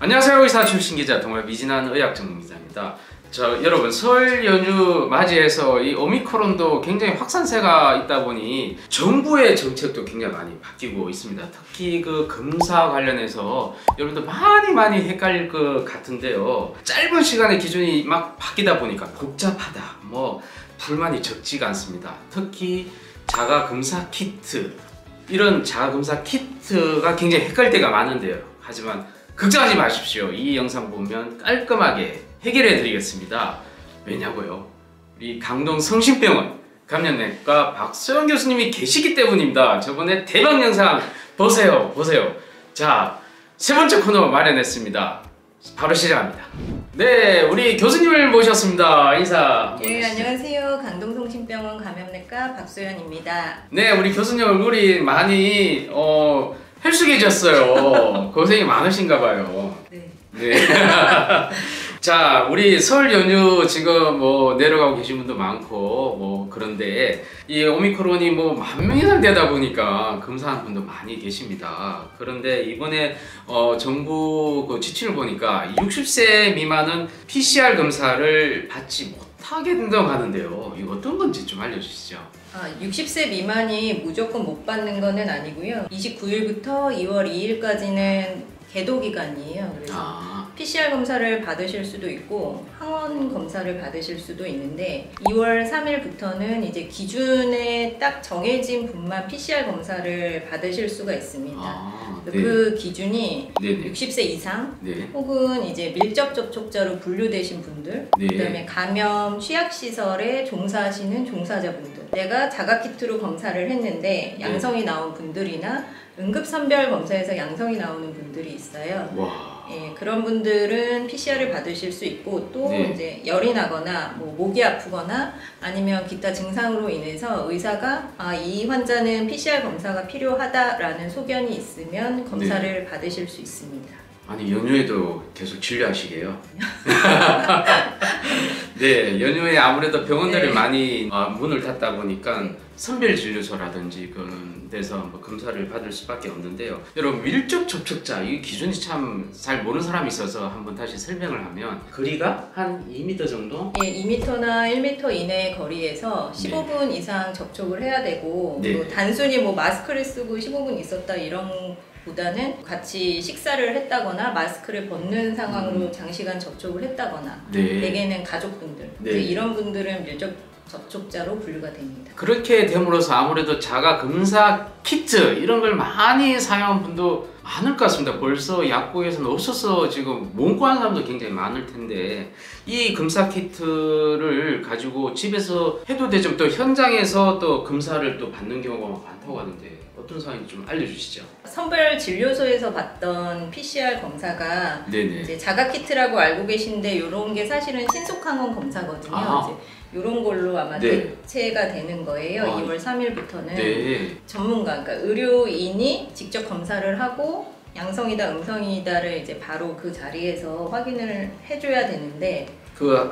안녕하세요. 의사 출신 기자 동아일 미진한 의학 전문 기자입니다. 여러분 설 연휴 맞이해서 이 오미크론도 굉장히 확산세가 있다 보니 정부의 정책도 굉장히 많이 바뀌고 있습니다. 특히 그 검사 관련해서 여러분들 많이 헷갈릴 것 같은데요. 짧은 시간에 기준이 막 바뀌다 보니까 복잡하다, 불만이 적지가 않습니다. 특히 자가검사 키트, 이런 자가검사 키트가 굉장히 헷갈릴 때가 많은데요. 하지만 걱정하지 마십시오. 이 영상 보면 깔끔하게 해결해 드리겠습니다. 왜냐고요? 우리 강동 성심병원 감염내과 박소영 교수님이 계시기 때문입니다. 저번에 대박 영상 보세요. 자, 세 번째 코너 마련했습니다. 바로 시작합니다. 네, 우리 교수님을 모셨습니다. 인사. 네, 안녕하세요. 강동 성심병원 감염내과 박소연입니다. 네, 우리 교수님 얼굴이 많이 헬쑥해졌어요. 고생이 많으신가 봐요. 네. 자, 우리 설 연휴 지금 내려가고 계신 분도 많고 그런데 이 오미크론이 10,000명 이상 되다 보니까 검사하는 분도 많이 계십니다. 그런데 이번에 정부 그 지침을 보니까 60세 미만은 PCR 검사를 받지 못하게 된다고 하는데요. 이거 어떤 건지 좀 알려주시죠. 60세 미만이 무조건 못 받는 거는 아니고요. 29일부터 2월 2일까지는 계도 기간이에요. 그래서 PCR 검사를 받으실 수도 있고 항원 검사를 받으실 수도 있는데 2월 3일부터는 이제 기준에 딱 정해진 분만 PCR 검사를 받으실 수가 있습니다. 네. 그 기준이 네네. 60세 이상 네. 혹은 이제 밀접 접촉자로 분류되신 분들, 네. 그다음에 감염 취약시설에 종사하시는 종사자분들, 내가 자가키트로 검사를 했는데 양성이 나온 분들이나 응급선별 검사에서 양성이 나오는 분들이 있어요. 와. 예, 그런 분들은 PCR을 받으실 수 있고 또 네. 이제 열이 나거나 목이 아프거나 아니면 기타 증상으로 인해서 의사가 이 환자는 PCR 검사가 필요하다라는 소견이 있으면 검사를 받으실 수 있습니다. 아니, 연휴에도 계속 진료하시게요? 네, 연휴에 아무래도 병원들이 많이 문을 닫다 보니까 선별진료소라든지 그런 데서 검사를 받을 수밖에 없는데요. 여러분, 밀접 접촉자, 이 기준이 참 잘 모르는 사람이 있어서 한번 다시 설명을 하면 거리가 한 2m 정도? 예, 2m나 1m 이내의 거리에서 15분 이상 접촉을 해야 되고 단순히 마스크를 쓰고 15분 있었다 이런 보다는 같이 식사를 했다거나 마스크를 벗는 상황으로 장시간 접촉을 했다거나 대개는 가족분들 이제 이런 분들은 밀접 접촉자로 분류가 됩니다. 그렇게 됨으로써 아무래도 자가 검사 키트 이런 걸 많이 사용한 분도 많을 것 같습니다. 벌써 약국에서는 없어서 지금 못 구하는 사람도 굉장히 많을 텐데 이 검사 키트를 가지고 집에서 해도 되죠. 또 현장에서 또 검사를 또 받는 경우가 많다고 하는데 어떤 상황인지 좀 알려주시죠. 선별 진료소에서 받던 PCR 검사가 이제 자가키트라고 알고 계신데 이런 게 사실은 신속항원 검사거든요. 이런 걸로 아마 대체가 되는 거예요. 2월 3일부터는 전문가, 그러니까 의료인이 직접 검사를 하고 양성이다 음성이다를 이제 바로 그 자리에서 확인을 해줘야 되는데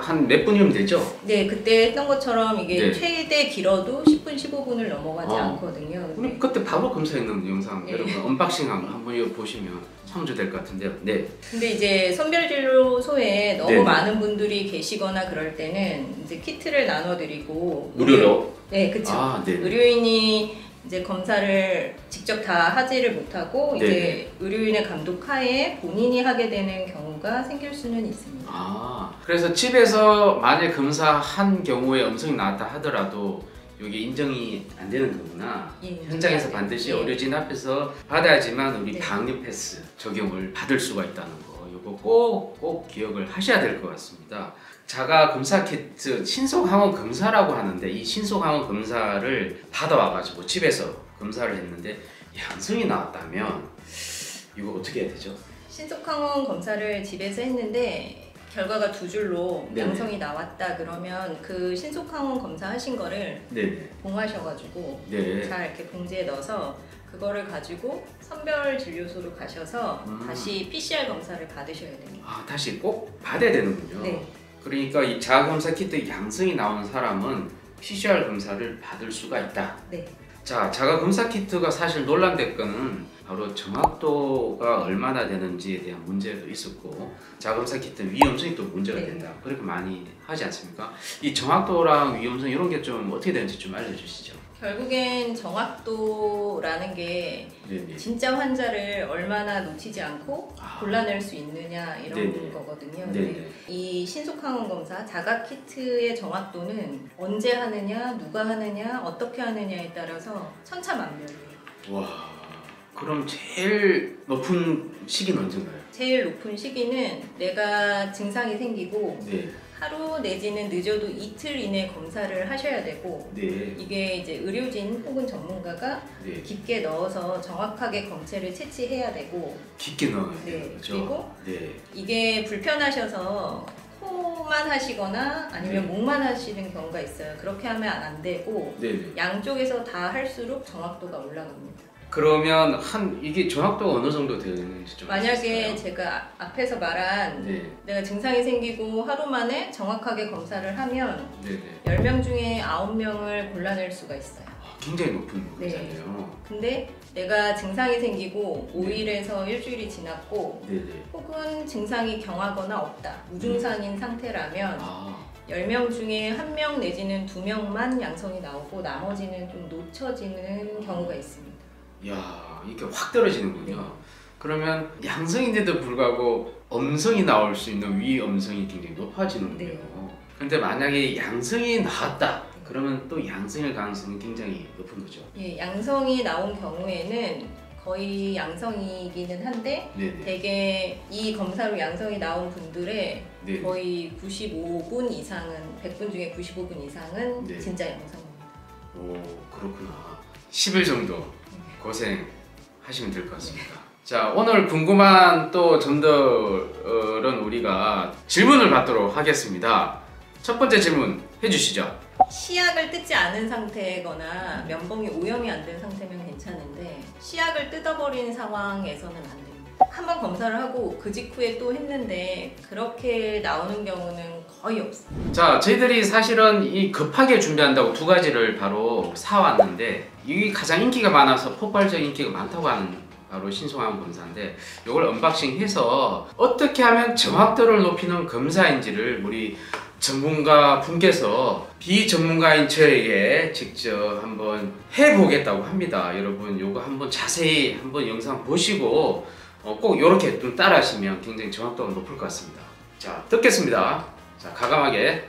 한 몇 분이면 되죠? 네, 그때 했던 것처럼 이게 최대 길어도 10분, 15분을 넘어가지 않거든요. 우리 그때 바로 검사했는 영상 여러분 언박싱 한번 이거 보시면 참조될 것 같은데요. 네. 근데 이제 선별진료소에 너무 많은 분들이 계시거나 그럴 때는 이제 키트를 나눠드리고 무료로? 네, 그렇죠. 의료인이 이제 검사를 직접 다 하지를 못하고 이제 의료인의 감독 하에 본인이 하게 되는 경우가 생길 수는 있습니다. 그래서 집에서 만약 검사한 경우에 음성이 나왔다 하더라도 이게 인정이 안 되는 거구나. 현장에서 반드시 의료진 앞에서 받아야지만 우리 방역 패스 적용을 받을 수가 있다는 거. 이거 꼭 기억을 하셔야 될 것 같습니다. 자가 검사 키트 신속항원 검사라고 하는데 이 신속항원 검사를 받아와가지고 집에서 검사를 했는데 양성이 나왔다면 이거 어떻게 해야 되죠? 신속항원 검사를 집에서 했는데 결과가 두 줄로 양성이 나왔다 그러면 그 신속항원 검사 하신 거를 봉하셔가지고 잘 이렇게 봉지에 넣어서 그거를 가지고 선별진료소로 가셔서 다시 PCR 검사를 받으셔야 됩니다. 다시 꼭 받아야 되는군요. 그러니까 이 자가검사 키트 양성이 나온 사람은 PCR 검사를 받을 수가 있다. 자, 자가검사 키트가 사실 논란된 거는 바로 정확도가 얼마나 되는지에 대한 문제도 있었고 자검사 키트 위험성이 또 문제가 된다. 그렇게 많이 하지 않습니까? 이 정확도랑 위험성 이런 게 좀 어떻게 되는지 좀 알려주시죠. 결국엔 정확도라는 게 네네. 진짜 환자를 얼마나 놓치지 않고 골라낼 수 있느냐 이런 네네. 거거든요. 근데 이 신속항원 검사 자가 키트의 정확도는 언제 하느냐, 누가 하느냐, 어떻게 하느냐에 따라서 천차만별이에요. 와, 그럼 제일 높은 시기는 언젠가요? 제일 높은 시기는 내가 증상이 생기고 네. 하루 내지는 늦어도 이틀 이내 검사를 하셔야 되고 네. 이게 이제 의료진 혹은 전문가가 네. 깊게 넣어서 정확하게 검체를 채취해야 되고 깊게 넣어야 네. 돼요. 그렇죠? 그리고 네. 이게 불편하셔서 코만 하시거나 아니면 네. 목만 하시는 경우가 있어요. 그렇게 하면 안 되고 네. 양쪽에서 다 할수록 정확도가 올라갑니다. 그러면 이게 정확도가 어느 정도 되는지 좀 만약에 아시겠어요? 제가 앞에서 말한 네. 내가 증상이 생기고 하루 만에 정확하게 검사를 하면 네네. 10명 중에 9명을 골라낼 수가 있어요. 굉장히 높은 검사네요. 네. 근데 내가 증상이 생기고 5일에서 일주일이 지났고 네네. 혹은 증상이 경하거나 없다, 무증상인 상태라면 10명 중에 1명 내지는 2명만 양성이 나오고 나머지는 좀 놓쳐지는 경우가 있습니다. 이야, 이게 확 떨어지는군요. 네. 그러면 양성인데도 불구하고 음성이 나올 수 있는 위험성이 굉장히 높아지는군요. 네. 근데 만약에 양성이 나왔다 그러면 또 양성일 가능성이 굉장히 높은 거죠. 예, 양성이 나온 경우에는 거의 양성이기는 한데 네네. 대개 이 검사로 양성이 나온 분들의 네네. 거의 95분 이상은 100분 중에 95분 이상은 네. 진짜 양성입니다. 오, 그렇구나. 10일 정도 고생하시면 될 것 같습니다. 자, 오늘 궁금한 또 점들은 우리가 질문을 받도록 하겠습니다. 첫 번째 질문 해주시죠. 시약을 뜯지 않은 상태거나 면봉이 오염이 안 된 상태면 괜찮은데 시약을 뜯어버린 상황에서는 안 됩니다. 한번 검사를 하고 그 직후에 또 했는데 그렇게 나오는 경우는 거의 없어요. 자, 저희들이 사실은 이 급하게 준비한다고 두 가지를 바로 사왔는데 이게 가장 인기가 많아서 폭발적 인기가 많다고 하는 바로 신속항원 검사인데 이걸 언박싱해서 어떻게 하면 정확도를 높이는 검사인지를 우리 전문가 분께서 비전문가인 저에게 직접 한번 해보겠다고 합니다. 여러분 요거 한번 자세히 한번 영상 보시고 꼭 이렇게 좀 따라 하시면 굉장히 정확도가 높을 것 같습니다. 자, 뜯겠습니다. 자, 과감하게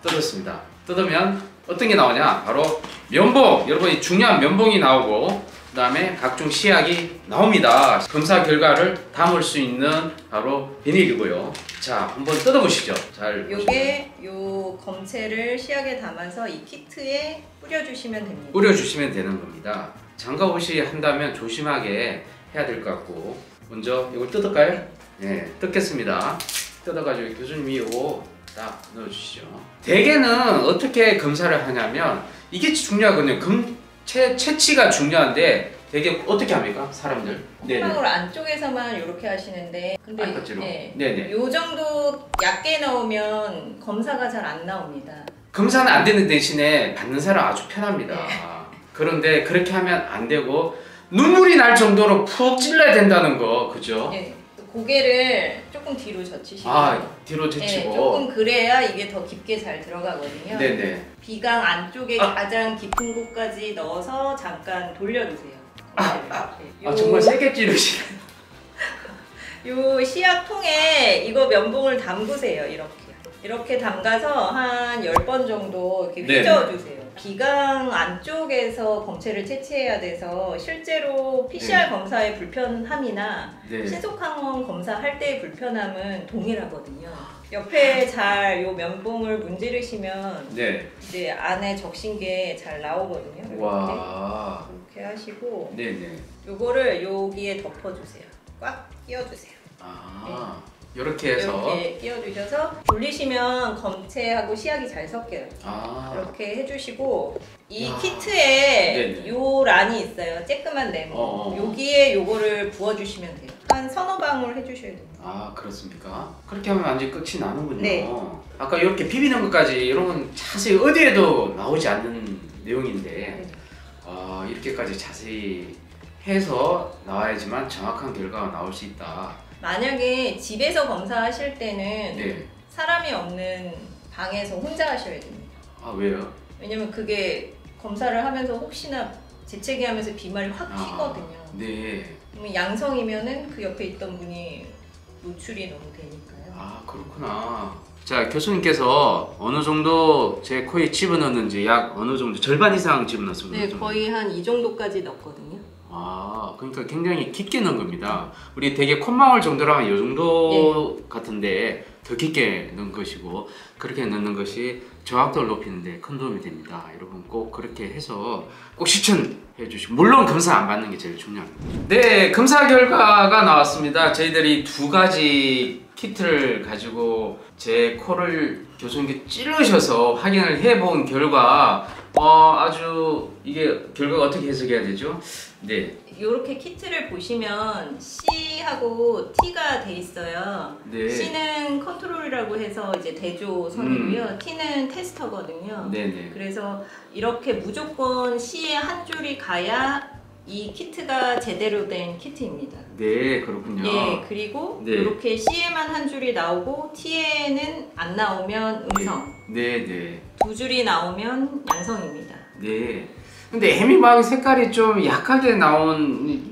뜯었습니다. 뜯으면 어떤 게 나오냐? 바로 면봉! 여러분이 중요한 면봉이 나오고 그 다음에 각종 시약이 나옵니다. 검사 결과를 담을 수 있는 바로 비닐이고요. 자, 한번 뜯어보시죠. 잘 요게 요 검체를 시약에 담아서 이 키트에 뿌려주시면 됩니다. 뿌려주시면 되는 겁니다. 장갑옷이 한다면 조심하게 해야 될 것 같고 먼저 이걸 뜯을까요? 네, 뜯겠습니다. 뜯어가지고 교수님이 이거 딱 넣어주시죠. 대개는 어떻게 검사를 하냐면 이게 중요하거든요. 채취가 중요한데 되게 어떻게 합니까? 사람들? 콧방울 안쪽에서만 이렇게 하시는데 근데 네네. 요 정도 얇게 넣으면 검사가 잘 안 나옵니다. 검사는 안 되는 대신에 받는 사람 아주 편합니다. 네. 그런데 그렇게 하면 안 되고 눈물이 날 정도로 푹 찔러야 된다는 거, 그죠? 네. 고개를 조금 뒤로 젖히시고 뒤로 젖히고 네, 조금 그래야 이게 더 깊게 잘 들어가거든요. 네네. 비강 안쪽에 가장 깊은 곳까지 넣어서 잠깐 돌려주세요. 정말 세게 찌르시네. 요 시약통에 이거 면봉을 담그세요. 이렇게 담가서 한 10번 정도 이렇게 휘저어주세요. 비강 안쪽에서 검체를 채취해야 돼서 실제로 PCR 검사의 불편함이나 신속항원 검사할 때의 불편함은 동일하거든요. 옆에 잘 요 면봉을 문지르시면 이제 안에 적신 게 잘 나오거든요. 와. 이렇게 하시고 요거를 여기에 덮어주세요. 꽉 끼워주세요. 이렇게 해서 이렇게 끼워주셔서 돌리시면 검체하고 시약이 잘 섞여요. 이렇게 해주시고 이 키트에 요 란이 있어요. 쬐끄만 네모. 여기에 요거를 부어주시면 돼요. 한 서너 방울 해주셔야 됩니다. 그렇습니까? 그렇게 하면 완전 끝이 나는군요. 네. 아까 이렇게 비비는 것까지 이런 건 자세히 어디에도 나오지 않는 내용인데 이렇게까지 자세히 해서 나와야지만 정확한 결과가 나올 수 있다. 만약에 집에서 검사하실 때는 네. 사람이 없는 방에서 혼자 하셔야 됩니다. 아 왜요? 왜냐면 그게 검사를 하면서 혹시나 재채기 하면서 비말이 확 튀거든요. 네. 그러면 양성이면은 그 옆에 있던 분이 노출이 너무 되니까요. 아 그렇구나. 자, 교수님께서 어느 정도 제 코에 집어넣는지 약 어느 정도 절반 이상 집어넣습니다. 네, 거의 한 이 정도까지 넣거든요. 아, 그러니까 굉장히 깊게 넣은 겁니다. 우리 되게 콧망울 정도라면 이 정도 같은데 더 깊게 넣은 것이고, 그렇게 넣는 것이 정확도를 높이는데 큰 도움이 됩니다. 여러분 꼭 그렇게 해서 꼭 실천해 주시고, 물론 검사 안 받는 게 제일 중요합니다. 네, 검사 결과가 나왔습니다. 저희들이 두 가지 키트를 가지고 제 코를 교수님께 찌르셔서 확인을 해본 결과 아주 이게 결과가 어떻게 해석해야 되죠? 네. 이렇게 키트를 보시면 C하고 T가 돼 있어요. 네. C는 컨트롤이라고 해서 이제 대조선이고요. T는 테스터거든요. 네네. 그래서 이렇게 무조건 C에 한 줄이 가야 이 키트가 제대로 된 키트입니다. 네, 그렇군요. 예, 그리고 네. 이렇게 C에만 한 줄이 나오고 T에는 안 나오면 음성. 네, 네. 두 줄이 나오면 양성입니다. 네. 근데 해미막 색깔이 좀 약하게 나온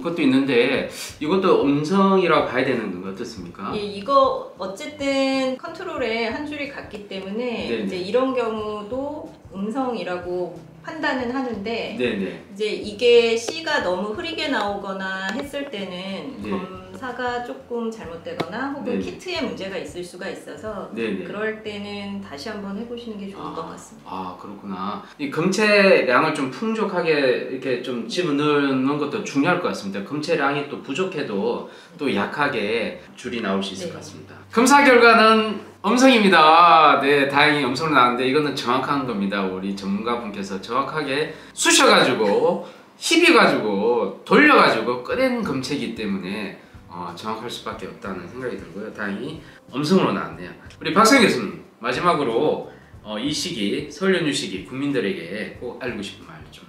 것도 있는데 이것도 음성이라고 봐야 되는 건가 어떻습니까? 예, 이거 어쨌든 컨트롤에 한 줄이 갔기 때문에 네네. 이제 이런 경우도 음성이라고 판단은 하는데 네네. 이제 이게 C가 너무 흐리게 나오거나 했을 때는 네. 검사가 조금 잘못되거나 혹은 네네. 키트에 문제가 있을 수가 있어서 네네. 그럴 때는 다시 한번 해보시는 게 좋을 것 같습니다. 아 그렇구나. 이 검체량을 좀 풍족하게 이렇게 좀 집어넣는 것도 중요할 것 같습니다. 검체량이 또 부족해도 또 약하게 줄이 나올 수 있을 것 같습니다. 검사 결과는 음성입니다. 네, 다행히 음성으로 나왔는데 이거는 정확한 겁니다. 우리 전문가분께서 정확하게 쑤셔가지고 힙이가지고 돌려가지고 꺼낸 검체이기 때문에 정확할 수밖에 없다는 생각이 들고요. 다행히 음성으로 나왔네요. 우리 박성 교수님 마지막으로 이 시기, 설 연휴 시기 국민들에게 꼭 알고 싶은 말 좀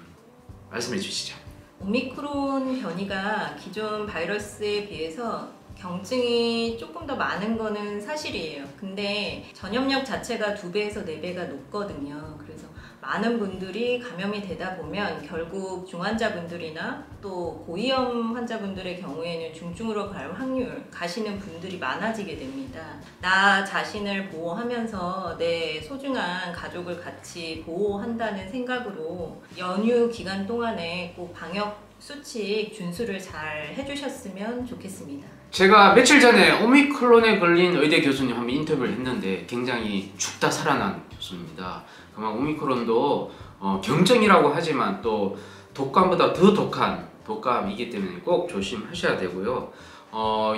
말씀해 주시죠. 오미크론 변이가 기존 바이러스에 비해서 경증이 조금 더 많은 거는 사실이에요. 근데 전염력 자체가 2배에서 4배가 높거든요. 그래서 많은 분들이 감염이 되다 보면 결국 중환자분들이나 또 고위험 환자분들의 경우에는 중증으로 갈 확률 가시는 분들이 많아지게 됩니다. 나 자신을 보호하면서 내 소중한 가족을 같이 보호한다는 생각으로 연휴 기간 동안에 꼭 방역 수칙 준수를 잘 해주셨으면 좋겠습니다. 제가 며칠 전에 오미크론에 걸린 의대 교수님 한번 인터뷰를 했는데 굉장히 죽다 살아난 교수입니다. 그만큼 오미크론도 경증이라고 하지만 또 독감보다 더 독한 독감이기 때문에 꼭 조심하셔야 되고요.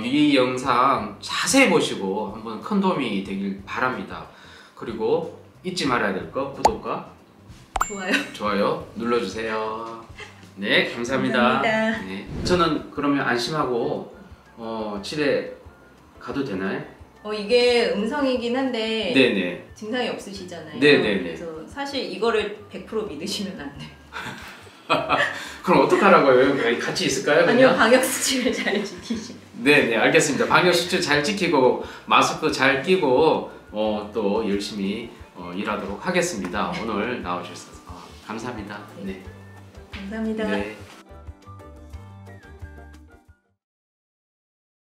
이 영상 자세히 보시고 한번 큰 도움이 되길 바랍니다. 그리고 잊지 말아야 될 거 구독과 좋아요 눌러주세요. 네, 감사합니다. 네, 저는 그러면 안심하고 집에 가도 되나요? 이게 음성이긴 한데 네네. 증상이 없으시잖아요. 네네네. 그래서 사실 이거를 100% 믿으시면 안 돼요. 그럼 어떡하라고요? 같이 있을까요? 그냥? 아니요, 방역수칙을 잘 지키시고. 네네, 알겠습니다. 방역수칙 잘 지키고 마스크 잘 끼고 또 열심히 일하도록 하겠습니다. 오늘 나오셔서 감사합니다. 네. 감사합니다. 네.